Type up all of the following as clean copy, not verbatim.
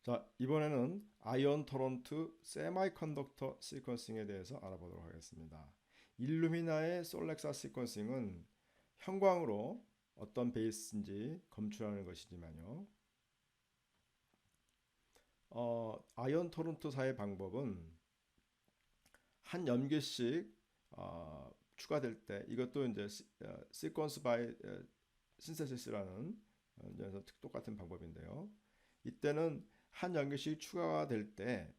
자, 이번에는 아이온 토론트 세마이컨덕터 시퀀싱에 대해서 알아보도록 하겠습니다. 일루미나의 솔렉사 시퀀싱은 형광으로 어떤 베이스인지 검출하는 것이지만요. 아이온 토론트사의 방법은 한 염기씩 추가될 때 이것도 이제 시퀀스 바이 신세시스라는 똑같은 방법인데요. 이때는 한 연기씩 추가가 될 때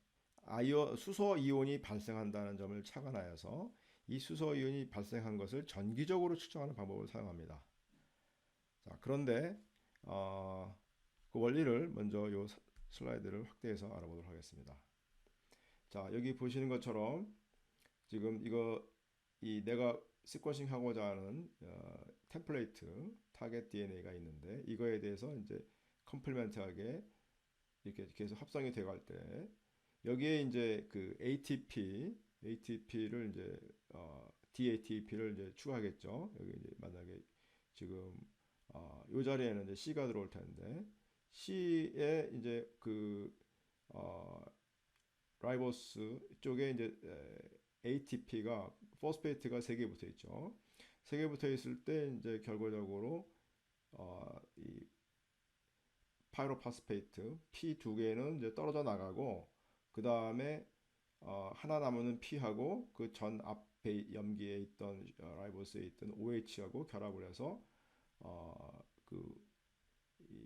수소 이온이 발생한다는 점을 착안하여서 이 수소 이온이 발생한 것을 전기적으로 측정하는 방법을 사용합니다. 자, 그런데 그 원리를 먼저 이 슬라이드를 확대해서 알아보도록 하겠습니다. 자, 여기 보시는 것처럼 지금 이 내가 시퀀싱 하고자 하는 템플레이트 타겟 DNA가 있는데 이거에 대해서 이제 컴플리멘트하게 이렇게 계속 합성이 돼갈 때 여기에 이제 그 ATP를 이제 DATP를 이제 추가하겠죠. 여기 이제 만약에 지금 요 자리에는 이제 C가 들어올 텐데 C에 이제 그 라이보스 쪽에 이제 ATP가 포스페이트가 3개 붙어 있죠. 3개 붙어 있을 때 이제 결과적으로 이 파이로파스페이트 P 2개는 이제 떨어져 나가고 그 다음에 하나 남은 P하고 그 전 앞에 염기에 있던 라이보스에 있던 OH하고 결합을 해서 그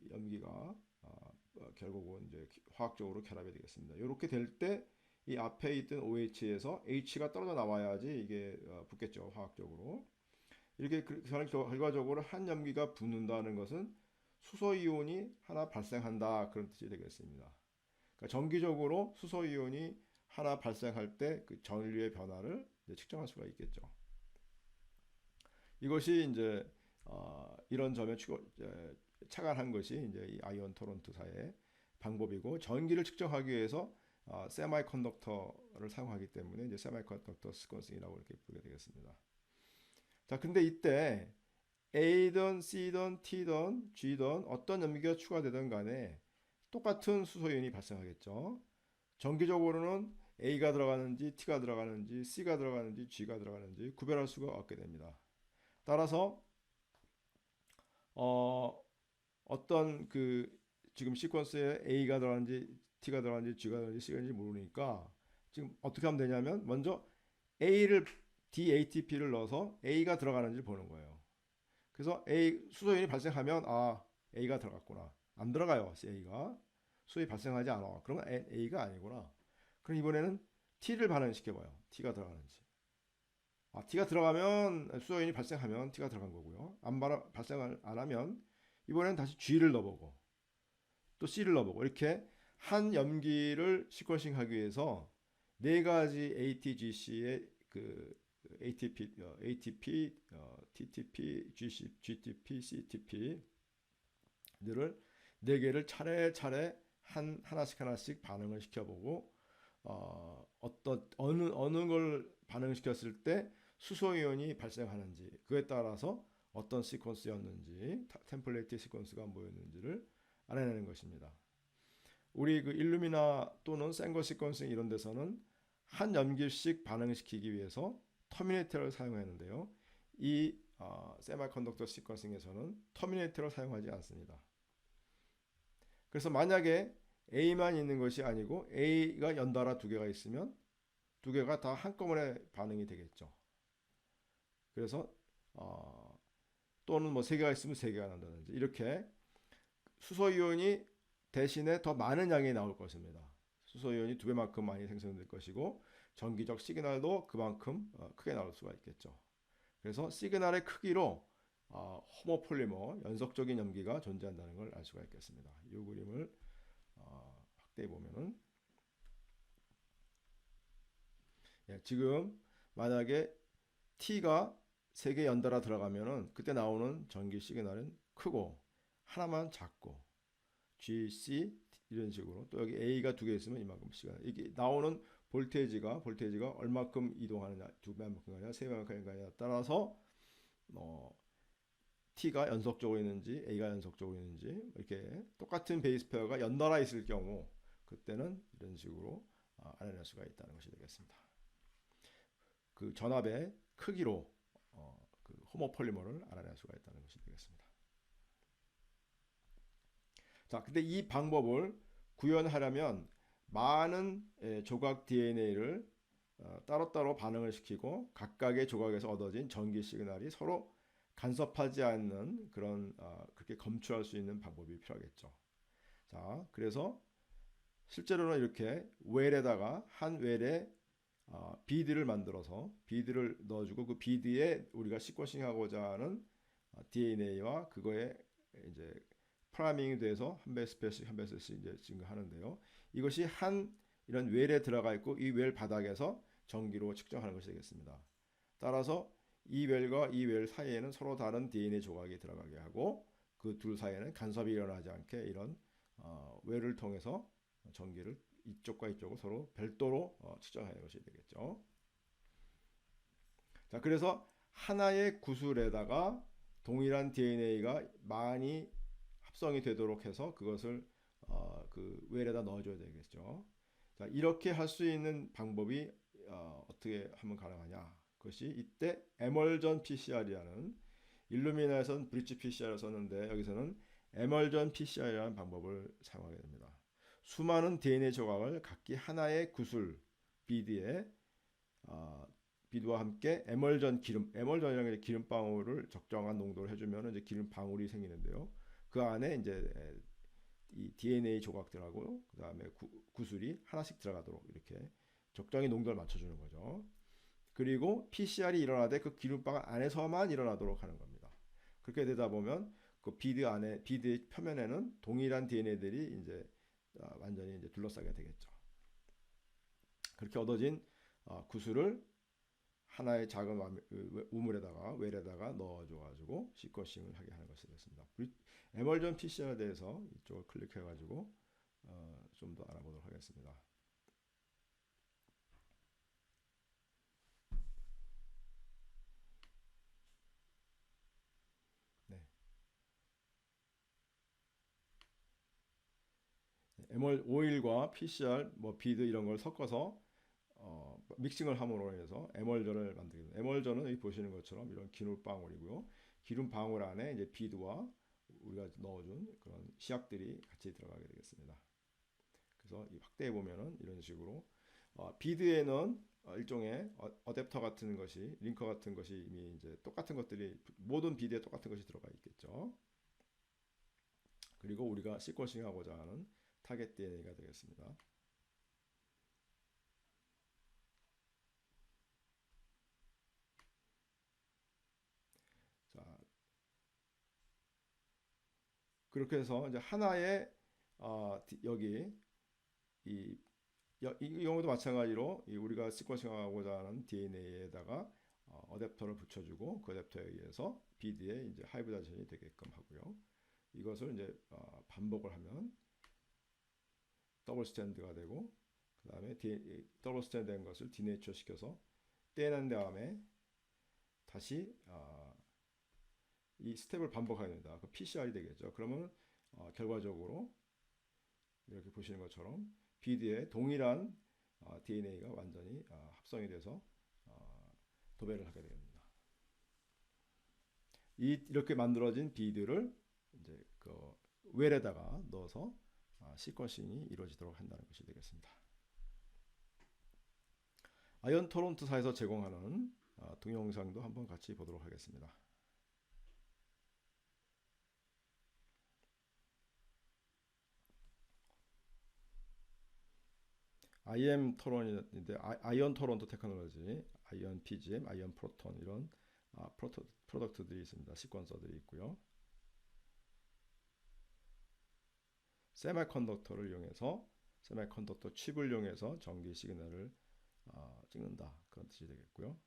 염기가 결국은 이제 화학적으로 결합이 되겠습니다. 이렇게 될 때 이 앞에 있던 OH에서 H가 떨어져 나와야지 이게 붙겠죠, 화학적으로. 이렇게 결과적으로 한 염기가 붙는다는 것은 수소 이온이 하나 발생한다 그런 뜻이 되겠습니다. 그러니까 정기적으로 수소 이온이 하나 발생할 때 그 전류의 변화를 측정할 수가 있겠죠. 이것이 이제 이런 점에 착안한 것이 이제 이 아이온 토론토사의 방법이고 전기를 측정하기 위해서 세마이 컨덕터를 사용하기 때문에 이제 세마이 컨덕터 스퀀싱이라고 이렇게 부르게 되겠습니다. 자, 근데 이때 A든 C든 T든 G든 어떤 염기가 추가되든 간에 똑같은 수소이온이 발생하겠죠. 정기적으로는 A가 들어가는지 T가 들어가는지 C가 들어가는지 G가 들어가는지 구별할 수가 없게 됩니다. 따라서 어, 어떤 그 지금 시퀀스에 A가 들어가는지 T가 들어가는지 G가 들어가는지 C가 들어가는지 모르니까 지금 어떻게 하면 되냐면 먼저 A를 DATP를 넣어서 A가 들어가는지 보는 거예요. 그래서 수소연이 발생하면 A가 들어갔구나. 안 들어가요. A가 수소이 발생하지 않아. 그러면 A가 아니구나. 그럼 이번에는 T를 반응시켜봐요. T가 들어가는지. T가 들어가면 수소연이 발생하면 T가 들어간 거고요. 발생을 안 하면 이번에는 다시 G를 넣어보고 또 C를 넣어보고 이렇게 한 염기를 시퀀싱하기 위해서 네 가지 ATGC의 그 ATP, TTP, GTP, CTP들을 네 개를 차례차례 하나씩 반응을 시켜보고 어느 걸 반응시켰을 때 수소이온이 발생하는지 그에 따라서 어떤 시퀀스였는지 템플레이트 시퀀스가 뭐였는지를 알아내는 것입니다. 우리 그 일루미나 또는 센거 시퀀싱 이런 데서는 한 염기씩 반응시키기 위해서 터미네이터를 사용하는데요. 이 세마컨덕터 시퀀싱에서는 터미네이터를 사용하지 않습니다. 그래서 만약에 A만 있는 것이 아니고 A가 연달아 두 개가 있으면 두 개가 다 한꺼번에 반응이 되겠죠. 그래서 또는 뭐 세 개가 있으면 세 개가 난다든지 이렇게 수소이온이 대신에 더 많은 양이 나올 것입니다. 수소이온이 두 배만큼 많이 생성될 것이고 전기적 시그널도 그만큼 크게 나올 수가 있겠죠. 그래서 시그널의 크기로 호모폴리머 연속적인 염기가 존재한다는 걸 알 수가 있겠습니다. 이 그림을 확대해 보면은 지금 만약에 T가 3개 연달아 들어가면은 그때 나오는 전기 시그널은 크고 하나만 작고 G, C 이런 식으로 또 여기 A가 두 개 있으면 이만큼 시간 이게 나오는 볼테이지가 얼마큼 이동하느냐 두 배만큼 가냐 세 배만큼 가냐에 따라서 T가 연속적으로 있는지 A가 연속적으로 있는지 이렇게 똑같은 베이스 페어가 연달아 있을 경우 그때는 이런 식으로 알아낼 수가 있다는 것이 되겠습니다. 그 전압의 크기로 그 호모폴리머를 알아낼 수가 있다는 것이 되겠습니다. 자, 근데 이 방법을 구현하려면 많은 조각 DNA를 따로따로 반응을 시키고 각각의 조각에서 얻어진 전기 시그널이 서로 간섭하지 않는 그런 그렇게 검출할 수 있는 방법이 필요하겠죠. 자, 그래서 실제로는 이렇게 웰에다가 한 웰에 비드를 만들어서 비드를 넣어주고 그 비드에 우리가 시퀀싱하고자 하는 DNA와 그거에 이제 프라이밍이 돼서 한 배 스페이스씩 한 배 스페이스씩 이제 증가하는데요. 이것이 한 이런 웰에 들어가 있고 이 웰 바닥에서 전기로 측정하는 것이 되겠습니다. 따라서 이 웰과 이 웰 사이에는 서로 다른 DNA 조각이 들어가게 하고 그 둘 사이에는 간섭이 일어나지 않게 이런 웰을 통해서 전기를 이쪽과 이쪽을 서로 별도로 측정하는 것이 되겠죠. 자, 그래서 하나의 구슬에다가 동일한 DNA가 많이 합성이 되도록 해서 그것을 그 웰에다 넣어줘야 되겠죠. 자, 이렇게 할 수 있는 방법이 어떻게 하면 가능하냐? 그것이 이때 에멀전 PCR이라는 일루미나에서는 브릿지 PCR을 썼는데 여기서는 에멀전 PCR이라는 방법을 사용하게 됩니다. 수많은 DNA 조각을 각기 하나의 구슬 비드에 비드와 함께 에멀전 기름, 에멀전이라는 게 기름 방울을 적정한 농도를 해주면 이제 기름 방울이 생기는데요. 그 안에 이제 이 DNA 조각들하고 그 다음에 구슬이 하나씩 들어가도록 이렇게 적정히 농도를 맞춰주는 거죠. 그리고 PCR이 일어나되 그 기름방 안에서만 일어나도록 하는 겁니다. 그렇게 되다 보면 그 비드 안에 비드 표면에는 동일한 DNA들이 이제 완전히 이제 둘러싸게 되겠죠. 그렇게 얻어진 구슬을 하나의 작은 우물에다가 웰에다가 넣어줘가지고 시퀀싱을 하게 하는 것이 됐습니다. 에멀전 PCR에 대해서 이쪽을 클릭해가지고 좀 더 알아보도록 하겠습니다. 네. 에멀 오일과 PCR, 뭐 비드 이런 걸 섞어서 믹싱을 함으로 해서 에멀전을 만들게 됩니다. 에멀전은 여기 보시는 것처럼 이런 기름 방울이고요. 기름 방울 안에 이제 비드와 우리가 넣어준 그런 시약들이 같이 들어가게 되겠습니다. 그래서 이 확대해 보면은 이런 식으로 비드에는 일종의 어댑터 같은 것이 링커 같은 것이 이미 이제 똑같은 것들이 모든 비드에 똑같은 것이 들어가 있겠죠. 그리고 우리가 시퀀싱하고자 하는 타겟 DNA가 되겠습니다. 자, 그렇게 해서 이제 하나의 여기 이 경우도 마찬가지로 우리가 시퀀싱하고자 하는 DNA에다가 어댑터를 붙여주고 그 어댑터에 의해서 비드에 이제 하이브리다이제이션이 되게끔 하고요. 이것을 이제 반복을 하면 더블 스탠드가 되고 그 다음에 더블 스탠드 된 것을 디네이처 시켜서 떼낸 다음에 다시 이 스텝을 반복해야 됩니다. 그 PCR이 되겠죠. 그러면 결과적으로 이렇게 보시는 것처럼 비드에 동일한 DNA가 완전히 합성이 돼서 도배를 하게 됩니다. 이렇게 만들어진 비드를 이제 그 웰에다가 넣어서 시퀀싱이 이루어지도록 한다는 것이 되겠습니다. 아이언 토론토사에서 제공하는 동영상도 한번 같이 보도록 하겠습니다. IM 토론인데 아이언 토론토 테크놀로지, 아이언 PGM, 아이언 프로톤 이런 프로덕트들이 있습니다. 시퀀서들이 있고요. 세미컨덕터를 이용해서 세미컨덕터 칩을 이용해서 전기 시그널을 찍는다 그런 뜻이 되겠고요.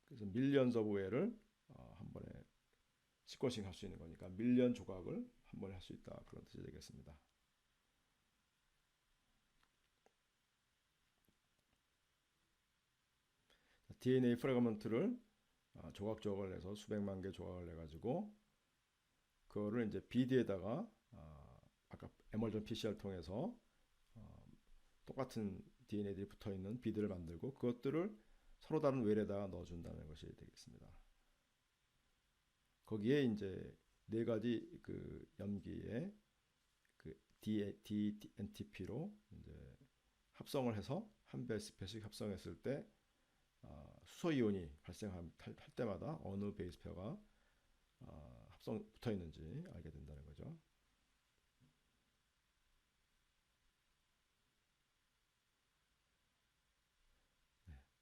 그래서 밀리언스 오브 웰을 한 번에 시퀀싱 할 수 있는 거니까 밀리언 조각을 한 번에 할 수 있다 그런 뜻이 되겠습니다. DNA 프래그먼트를 조각 조각을 내서 수백만 개 조각을 내 가지고 그거를 이제 비드에다가 아까 에멀전 PCR 통해서 어, 똑같은 DNA들이 붙어 있는 비드를 만들고 그것들을 서로 다른 웰에다가 넣어준다는 것이 되겠습니다. 거기에 이제 네 가지 그 염기의 그 DNTP로 이제 합성을 해서 한 배씩 합성했을 때 수소 이온이 발생할 때마다 어느 베이스 페어가 합성 붙어 있는지 알게 된다는 거죠.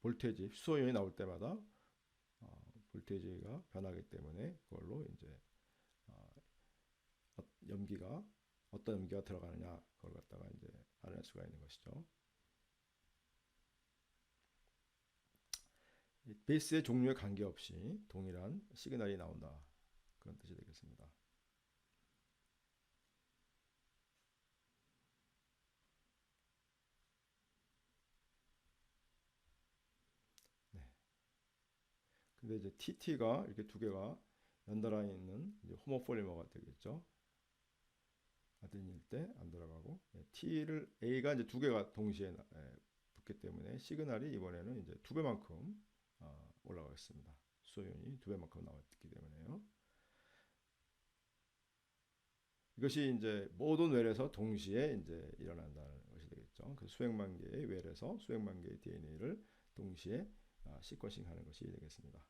볼테이지 수소 이온이 나올 때마다 볼테이지가 변하기 때문에 그걸로 이제 어, 염기가 어떤 염기가 들어가느냐 그걸 갖다가 이제 알아낼 수가 있는 것이죠. 베이스의 종류에 관계없이 동일한 시그널이 나온다. 그런 뜻이 되겠습니다. 네. 근데 이제 TT가 이렇게 두 개가 연달아 있는 이제 호모폴리머가 되겠죠. 아데닌일 때 안 들어가고 T를 A가 이제 두 개가 동시에 붙기 때문에 시그널이 이번에는 이제 두 배만큼 올라가겠습니다. 수소이온이 두 배만큼 나왔기 때문에요. 이것이 이제 모든 웰에서 동시에 이제 일어난다는 것이 되겠죠. 그 수백만 개의 웰에서 수백만 개의 DNA를 동시에 시퀀싱하는 것이 되겠습니다.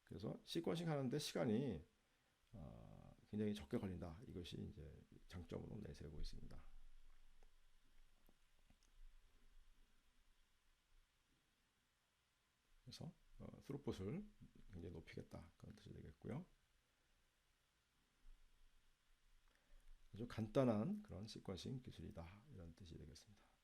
그래서 시퀀싱 하는데 시간이 굉장히 적게 걸린다. 이것이 이제 장점으로 내세우고 있습니다. 그래서 스루풋을 굉장히 높이겠다. 그런 뜻이 되겠고요. 아주 간단한 그런 시퀀싱 기술이다. 이런 뜻이 되겠습니다.